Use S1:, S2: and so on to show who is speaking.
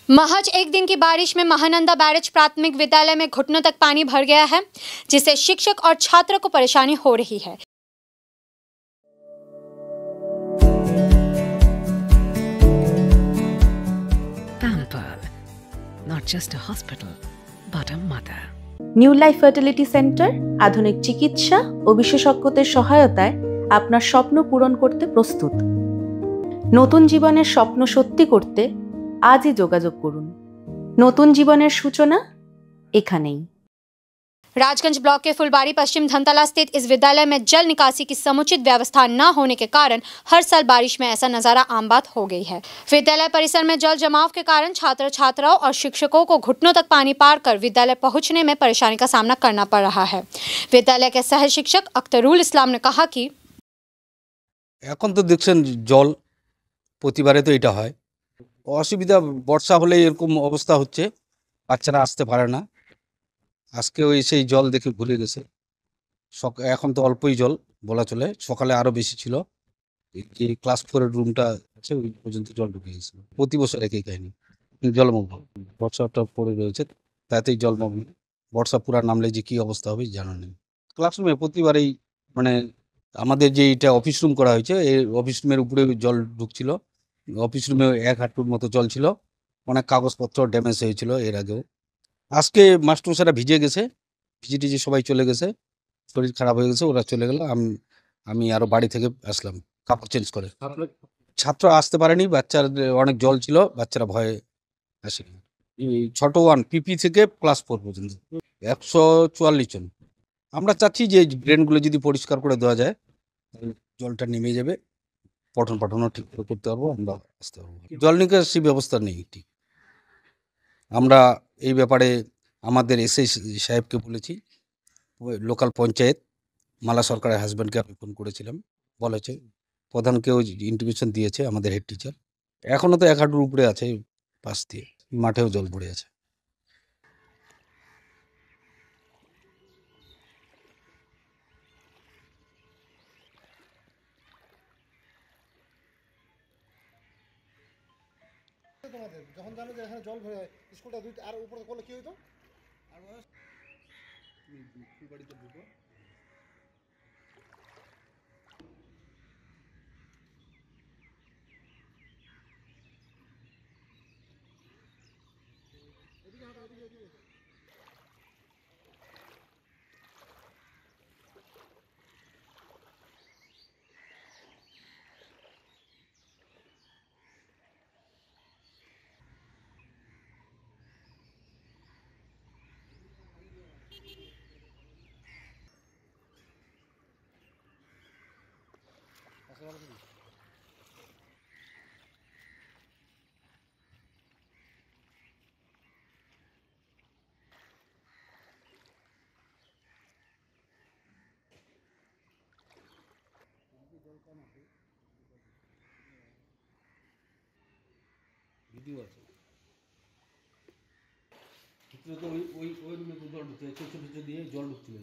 S1: महज एक दिन की बारिश में महानंदा बैरेज प्राथमिक विद्यालय में घुटनों तक पानी भर गया है, जिससे शिक्षक और छात्र को परेशानी हो रही है।
S2: Pampered, not just a hospital, but a mother.
S3: New life fertility centre আধুনিক চিকিৎসা ও বিশেষজ্ঞদের সহায়তায় আপনার স্বপ্ন পূরণ করতে প্রস্তুত। নতুন জীবনের স্বপ্ন সত্যি করতে আজই যোগাযোগ করুন। নতুন জীবনের সূচনা এখানেই।
S1: राजगंज ब्लॉक के फुलबारी पश्चिम धनतला स्थित इस विद्यालय में जल निकासी की समुचित व्यवस्था न होने के कारण हर साल बारिश में ऐसा नजारा आम बात हो गई है। विद्यालय परिसर में जल जमाव के कारण छात्र छात्राओं और शिक्षकों को घुटनों तक पानी पार कर विद्यालय पहुंचने में परेशानी का सामना करना पड़ रहा है। विद्यालय के सह शिक्षक अख्तरुल इस्लाम ने कहा कि
S4: এখন তো দেখছেন জল প্রতিবারে তো এটা হয়, অসুবিধা বর্ষা হলে এরকম অবস্থা হচ্ছে, বাচ্চারা আসতে পারে না। আজকেও সেই জল দেখে ভুলে গেছে। এখন তো অল্পই জল বলা চলে, সকালে আরো বেশি ছিল। এই ক্লাস 4 এর রুমটা আছে ওই পর্যন্ত জল ঢুকে গেছিল। প্রতি বছর একই কাহিনী, জলমগ্ন। বর্ষাটা পড়ে রয়েছে তাতেই জলমগ্ন। বর্ষা পুরা নামলে যে কি অবস্থা হবে জানা নেই। ক্লাসরুমে প্রতিবারেই মানে আমাদের যে এটা অফিস রুম করা হয়েছে, এই অফিস রুমের উপরে জল ঢুকছিল। অফিস রুমে 1 হাঁটুর মতো জল ছিল, অনেক কাগজপত্র ড্যামেজ হয়েছিল এর আগেও। আজকে মাস্টারমশাইরা ভিজে গেছে, ভিজে টিজে সবাই চলে গেছে, শরীর খারাপ হয়ে গেছে, ওরা চলে গেল। আমি আরো বাড়ি থেকে আসলাম কাপড় চেঞ্জ করে। ছাত্র আসতে পারেনি, বাচ্চাদের অনেক জল ছিল, বাচ্চারা ভয়ে আসেনি। এই ছোট 1 পিপি থেকে ক্লাস 4 পর্যন্ত 144 জন। আমরা চাচ্ছি যে ড্রেনগুলো যদি পরিষ্কার করে দেওয়া যায়, জলটা নেমে যাবে, পঠন পাঠনও ঠিক করে করতে পারবো, আমরা আসতে পারবো। জল নিকাশি ব্যবস্থা নেই ঠিক। আমরা এই ব্যাপারে আমাদের এসআই সাহেবকে বলেছি, লোকাল পঞ্চায়েত মালা সরকারের হাজব্যান্ডকে আমি ফোন করেছিলাম, বলেছে, প্রধানকেও ইন্টিমেশন দিয়েছে আমাদের হেড টিচার। এখনও তো 1 হাঁটুর উপরে আছে, পাশ দিয়ে মাঠেও জল পড়ে আছে।
S5: তোমাদের যখন জানো যে এখানে জল ভরে স্কুলটা দুই আর উপরে করলে কি হইতো? আর বাড়িতে ঢুকো এদিকে হাঁটো, এদিকে
S4: ভিডিও আছে। ওই রুমে তো জল ঢুকছে, ছোট ছোট দিয়ে জল ঢুকছিল।